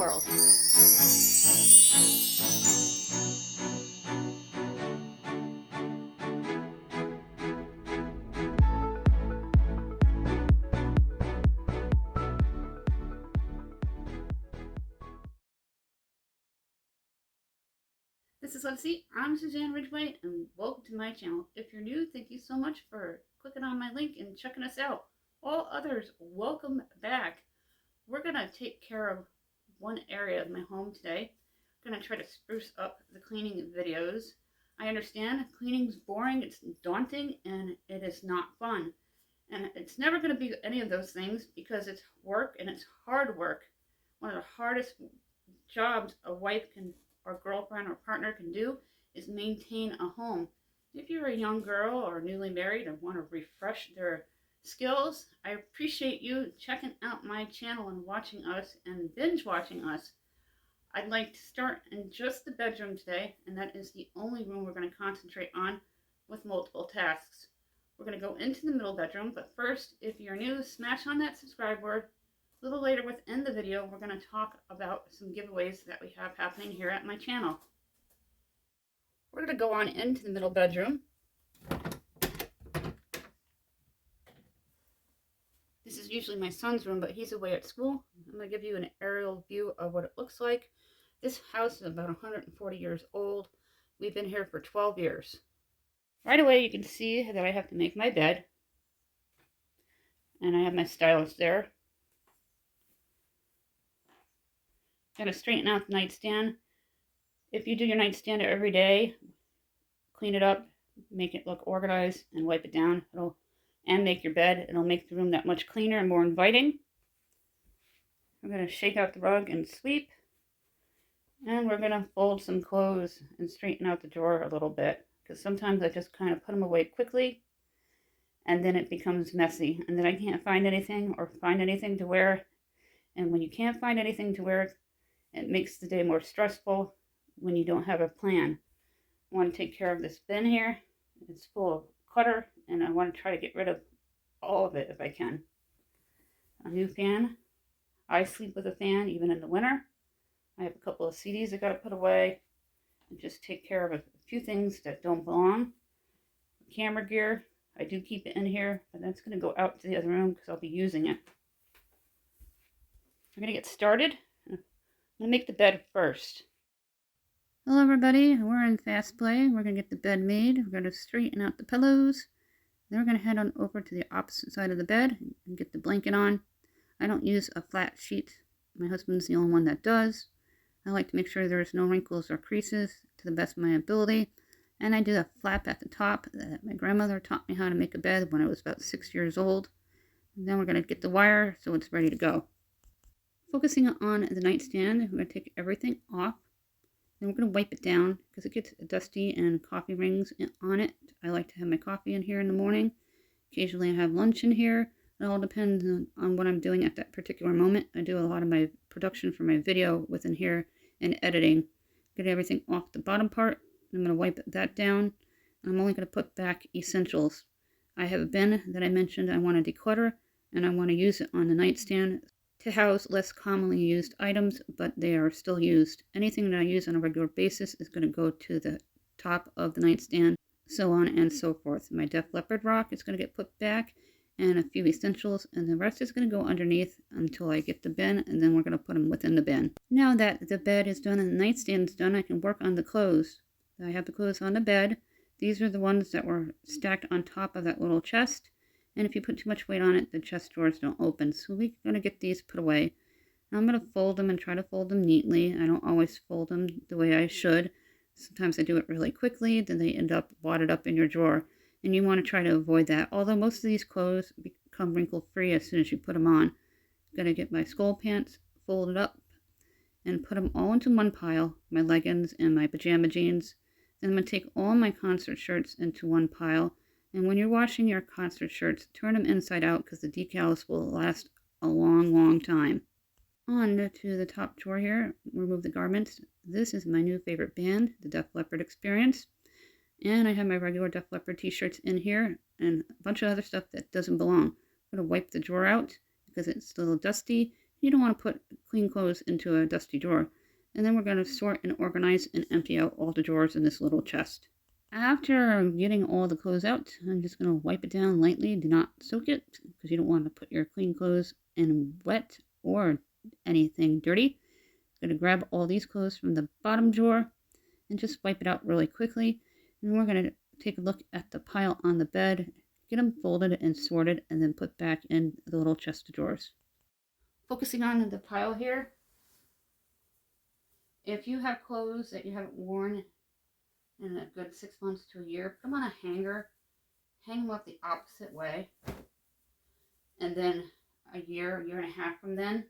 world. This is Lucy. I'm Suzanne Ridgway, and welcome to my channel. If you're new, thank you so much for clicking on my link and checking us out. All others, welcome back. We're going to take care of one area of my home today. I'm going to try to spruce up the cleaning videos. I understand cleaning's boring, it's daunting, and it is not fun. And it's never going to be any of those things because it's work and it's hard work. One of the hardest jobs a wife can, or girlfriend or partner can do is maintain a home. If you're a young girl or newly married and want to refresh their skills, I appreciate you checking out my channel and watching us and binge watching us. I'd like to start in just the bedroom today, and that is the only room we're going to concentrate on with multiple tasks. We're going to go into the middle bedroom, but first, if you're new, smash on that subscribe word. A little later within the video, we're going to talk about some giveaways that we have happening here at my channel. We're going to go on into the middle bedroom. This is usually my son's room, but he's away at school. I'm going to give you an aerial view of what it looks like. This house is about 140 years old. We've been here for 12 years. Right away, you can see that I have to make my bed. And I have my stylus there. Got to straighten out the nightstand. If you do your nightstand every day, clean it up, make it look organized, and wipe it down, and make your bed, it'll make the room that much cleaner and more inviting. I'm going to shake out the rug and sweep. And we're going to fold some clothes and straighten out the drawer a little bit, because sometimes I just kind of put them away quickly, and then it becomes messy, and then I can't find anything or find anything to wear. And when you can't find anything to wear, it makes the day more stressful when you don't have a plan. I want to take care of this bin here. It's full of clutter, and I want to try to get rid of all of it if I can. A new fan. I sleep with a fan even in the winter. I have a couple of CDs I got to put away and just take care of a few things that don't belong. Camera gear, I do keep it in here, but that's going to go out to the other room because I'll be using it. I'm going to get started. I'm going to make the bed first. Hello everybody, we're in fast play. We're going to get the bed made. We're going to straighten out the pillows. Then we're going to head on over to the opposite side of the bed and get the blanket on. I don't use a flat sheet. My husband's the only one that does. I like to make sure there's no wrinkles or creases to the best of my ability. And I do a flap at the top that my grandmother taught me how to make a bed when I was about 6 years old. And then we're going to get the wire so it's ready to go. Focusing on the nightstand, we're going to take everything off. Then we're going to wipe it down because it gets dusty and coffee rings on it. I like to have my coffee in here in the morning. Occasionally I have lunch in here. It all depends on what I'm doing at that particular moment. I do a lot of my production for my video within here and editing. Get everything off the bottom part. I'm going to wipe that down. I'm only going to put back essentials. I have a bin that I mentioned I want to declutter, and I want to use it on the nightstand to house less commonly used items, but they are still used. Anything that I use on a regular basis is going to go to the top of the nightstand, so on and so forth. My Def Leppard rock is going to get put back, and a few essentials, and the rest is going to go underneath until I get the bin, and then we're going to put them within the bin. Now that the bed is done and the nightstand is done, I can work on the clothes. I have the clothes on the bed. These are the ones that were stacked on top of that little chest. And if you put too much weight on it, the chest drawers don't open. So we're going to get these put away. Now I'm going to fold them and try to fold them neatly. I don't always fold them the way I should. Sometimes I do it really quickly, then they end up wadded up in your drawer. And you want to try to avoid that. Although most of these clothes become wrinkle-free as soon as you put them on. I'm going to get my skull pants folded up and put them all into one pile. My leggings and my pajama jeans. Then I'm going to take all my concert shirts into one pile. And when you're washing your concert shirts, turn them inside out because the decals will last a long, long time. On to the top drawer here, remove the garments. This is my new favorite band, the Def Leppard Experience. And I have my regular Def Leppard t-shirts in here and a bunch of other stuff that doesn't belong. I'm going to wipe the drawer out because it's a little dusty You don't want to put clean clothes into a dusty drawer. And then we're going to sort and organize and empty out all the drawers in this little chest. After getting all the clothes out, I'm just going to wipe it down lightly. Do not soak it because you don't want to put your clean clothes in wet or anything dirty. I'm going to grab all these clothes from the bottom drawer and just wipe it out really quickly. And we're going to take a look at the pile on the bed, get them folded and sorted, and then put back in the little chest of drawers. Focusing on the pile here, if you have clothes that you haven't worn in a good 6 months to a year, put them on a hanger, hang them up the opposite way, and then a year and a half from then,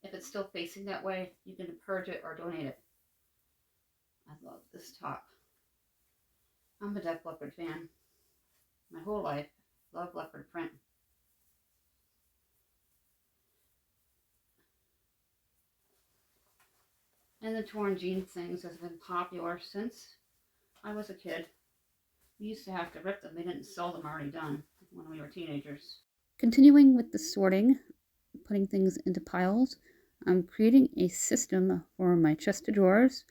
if it's still facing that way, you can purge it or donate it. I love this top. I'm a Def Leppard fan. My whole life, love leopard print. And the torn jeans things has been popular since I was a kid. We used to have to rip them. They didn't sell them already done when we were teenagers. Continuing with the sorting, putting things into piles, I'm creating a system for my chest of drawers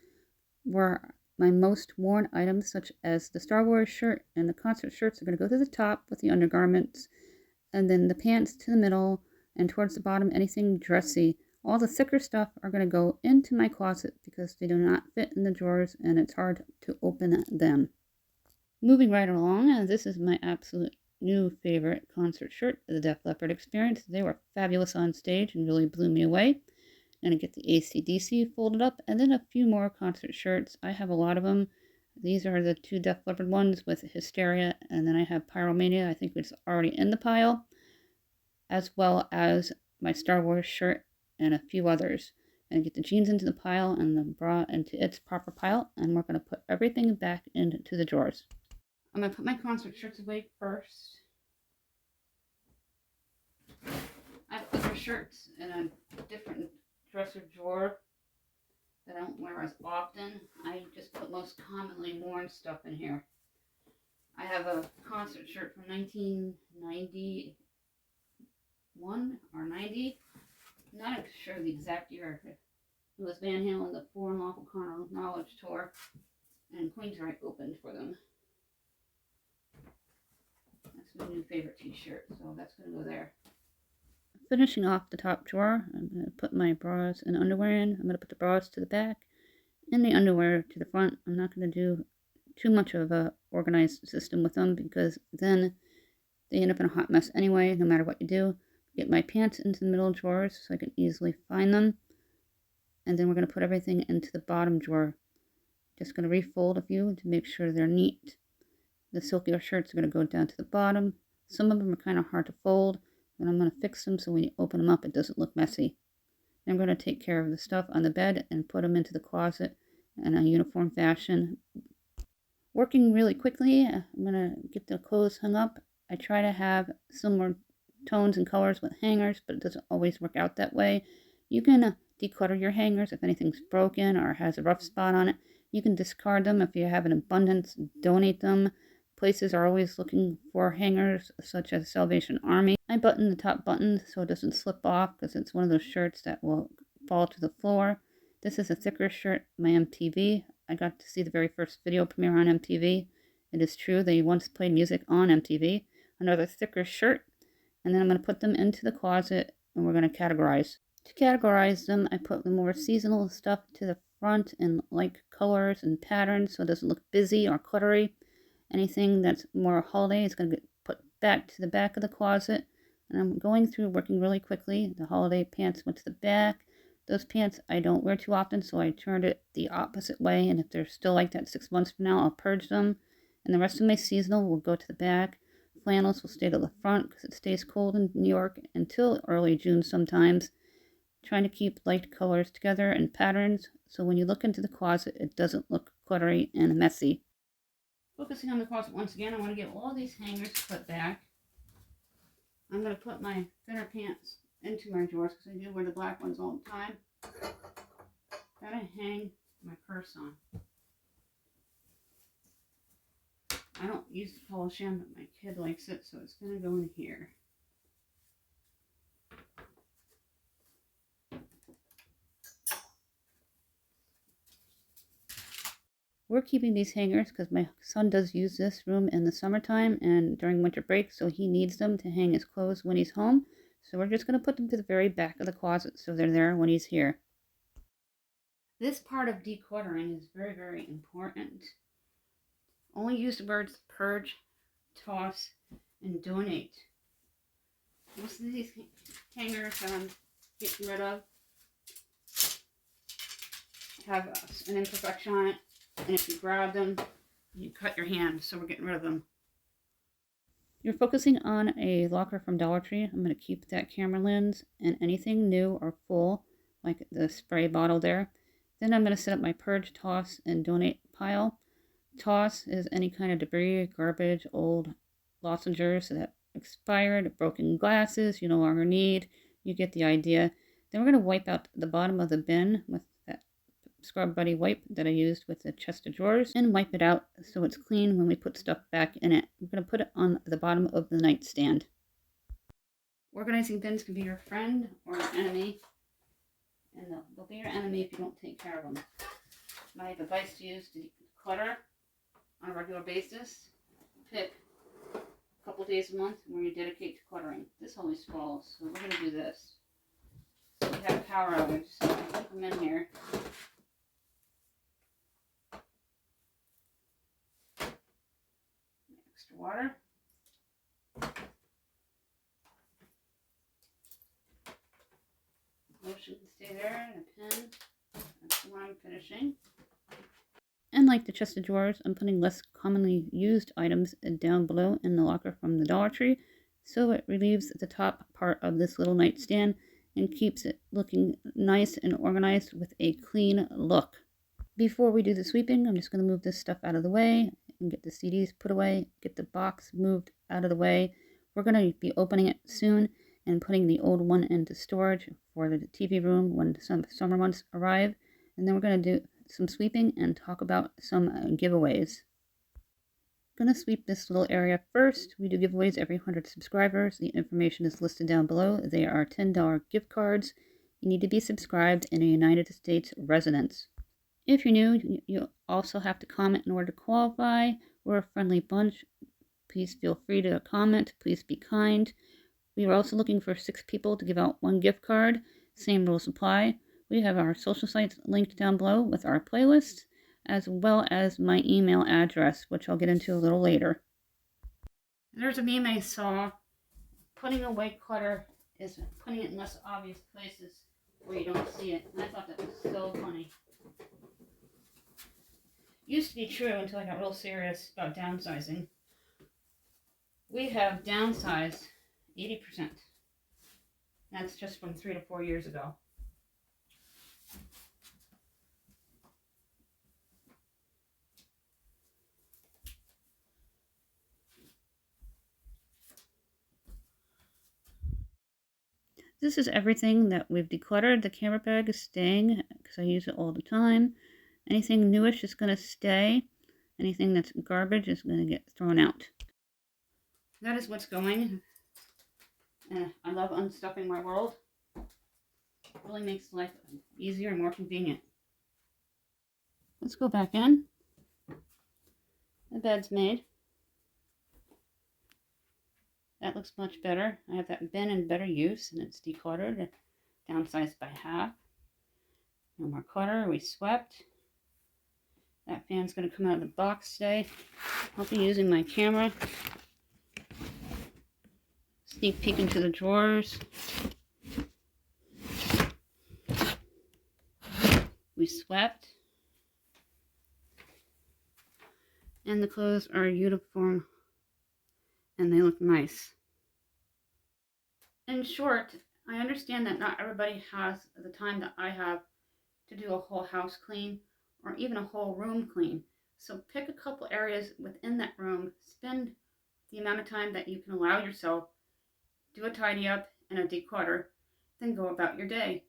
where my most worn items, such as the Star Wars shirt and the concert shirts, are going to go to the top with the undergarments, and then the pants to the middle, and towards the bottom, anything dressy. All the thicker stuff are going to go into my closet because they do not fit in the drawers and it's hard to open them. Moving right along, this is my absolute new favorite concert shirt, the Def Leppard Experience. They were fabulous on stage and really blew me away. I'm going to get the AC/DC folded up, and then a few more concert shirts. I have a lot of them. These are the 2 Def Leppard ones with Hysteria, and then I have Pyromania, I think it's already in the pile, as well as my Star Wars shirt and a few others. And get the jeans into the pile and the bra into its proper pile, and we're going to put everything back into the drawers. I'm going to put my concert shirts away first. I have other shirts in a different dresser drawer that I don't wear as often. I just put most commonly worn stuff in here. I have a concert shirt from 1991 or 90. I'm not sure the exact year. It was Van Halen, the Foreign Lawful Carnal Knowledge Tour, and Queensryche opened for them. That's my new favorite t-shirt, so that's going to go there. Finishing off the top drawer, I'm going to put my bras and underwear in. I'm going to put the bras to the back and the underwear to the front. I'm not going to do too much of a organized system with them because then they end up in a hot mess anyway, no matter what you do. Get my pants into the middle drawers so I can easily find them. And then we're going to put everything into the bottom drawer. Just going to refold a few to make sure they're neat. The silkier shirts are going to go down to the bottom. Some of them are kind of hard to fold, but I'm going to fix them so when you open them up it doesn't look messy. And I'm going to take care of the stuff on the bed and put them into the closet in a uniform fashion. Working really quickly, I'm going to get the clothes hung up. I try to have similar tones and colors with hangers, but it doesn't always work out that way. You can declutter your hangers if anything's broken or has a rough spot on it. You can discard them if you have an abundance, donate them. Places are always looking for hangers, such as Salvation Army. I button the top button so it doesn't slip off because it's one of those shirts that will fall to the floor. This is a thicker shirt, my MTV. I got to see the very first video premiere on MTV. It is true, they once played music on MTV. Another thicker shirt, and then I'm going to put them into the closet and we're going to categorize. To categorize them, I put the more seasonal stuff to the front in light colors and patterns so it doesn't look busy or cluttery. Anything that's more holiday is going to get put back to the back of the closet. And I'm going through working really quickly. The holiday pants went to the back. Those pants I don't wear too often, so I turned it the opposite way. And if they're still like that 6 months from now, I'll purge them. And the rest of my seasonal will go to the back. Flannels will stay to the front because it stays cold in New York until early June sometimes. Trying to keep light colors together and patterns so when you look into the closet, it doesn't look cluttery and messy. Focusing on the closet once again, I want to get all these hangers put back. I'm going to put my thinner pants into my drawers because I do wear the black ones all the time. Gotta hang my purse on. I don't use the polish in, but my kid likes it, so it's going to go in here. We're keeping these hangers because my son does use this room in the summertime and during winter break, so he needs them to hang his clothes when he's home. So we're just going to put them to the very back of the closet so they're there when he's here. This part of decluttering is very, very important. Only use the words purge, toss, and donate. Most of these hangers that I'm getting rid of have an imperfection on it, and if you grab them, you cut your hand, so we're getting rid of them. You're focusing on a locker from Dollar Tree. I'm going to keep that camera lens and anything new or full, like the spray bottle there. Then I'm going to set up my purge, toss, and donate pile. Toss is any kind of debris, garbage, old lozenges that expired, broken glasses you no longer need. You get the idea. Then we're going to wipe out the bottom of the bin with that Scrub Buddy wipe that I used with the chest of drawers and wipe it out so it's clean when we put stuff back in it. We're going to put it on the bottom of the nightstand. Organizing bins can be your friend or your enemy, and they'll be your enemy if you don't take care of them. My advice to you is to declutter on a regular basis. Pick a couple days a month where you dedicate to cluttering. This always falls, so we're going to do this. So we have a power outage, so I keep them in here. Extra water. Lotion can stay there, and a pen. That's the one I'm finishing. And like the chest of drawers, I'm putting less commonly used items down below in the locker from the Dollar Tree, so it relieves the top part of this little nightstand and keeps it looking nice and organized with a clean look. Before we do the sweeping, I'm just going to move this stuff out of the way and get the CDs put away, get the box moved out of the way. We're going to be opening it soon and putting the old one into storage for the TV room when some summer months arrive. And then we're going to do some sweeping and talk about some giveaways. I'm going to sweep this little area first. We do giveaways every 100 subscribers. The information is listed down below. They are $10 gift cards. You need to be subscribed and a United States resident. If you're new, you also have to comment in order to qualify. We're a friendly bunch. Please feel free to comment. Please be kind. We are also looking for 6 people to give out 1 gift card. Same rules apply. We have our social sites linked down below with our playlist, as well as my email address, which I'll get into a little later. There's a meme I saw. Putting away clutter is putting it in less obvious places where you don't see it. And I thought that was so funny. Used to be true until I got real serious about downsizing. We have downsized 80%. That's just from 3 to 4 years ago. This is everything that we've decluttered. The camera bag is staying because I use it all the time. Anything newish is going to stay. Anything that's garbage is going to get thrown out. That is what's going. I love unstuffing my world. It really makes life easier and more convenient. Let's go back in. The bed's made. That looks much better. I have that bin in better use and it's decluttered. Downsized by half. No more clutter. We swept. That fan's going to come out of the box today. I'll be using my camera. Sneak peek into the drawers. We swept. And the clothes are uniform and they look nice. In short, I understand that not everybody has the time that I have to do a whole house clean or even a whole room clean. So pick a couple areas within that room, spend the amount of time that you can allow yourself, do a tidy up and a declutter, then go about your day.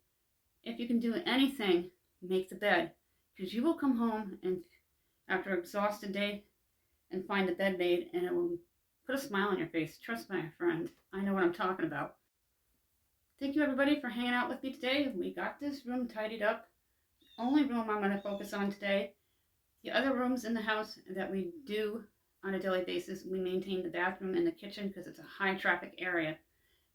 If you can do anything, make the bed, because you will come home and after an exhausted day and find the bed made and it will put a smile on your face. Trust me, my friend, I know what I'm talking about. Thank you everybody for hanging out with me today. We got this room tidied up. Only room I'm going to focus on today. The other rooms in the house that we do on a daily basis, we maintain the bathroom and the kitchen because it's a high traffic area,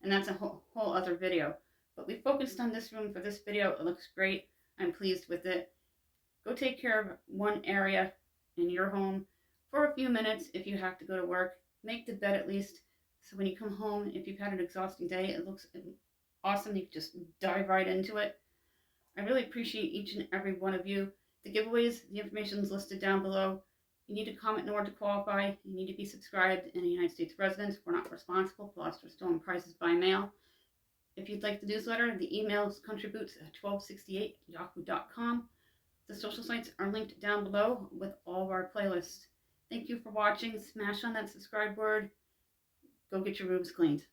and that's a whole other video. But we focused on this room for this video. It looks great. I'm pleased with it. Go take care of one area in your home for a few minutes if you have to go to work. Make the bed at least, so when you come home, if you've had an exhausting day, it looks awesome. You can just dive right into it. I really appreciate each and every one of you. The giveaways, the information is listed down below. You need to comment in order to qualify. You need to be subscribed and a United States resident. We're not responsible for lost or stolen prizes by mail. If you'd like the newsletter, the email is contributes@1268yahoo.com. The social sites are linked down below with all of our playlists. Thank you for watching. Smash on that subscribe word. Go get your rooms cleaned.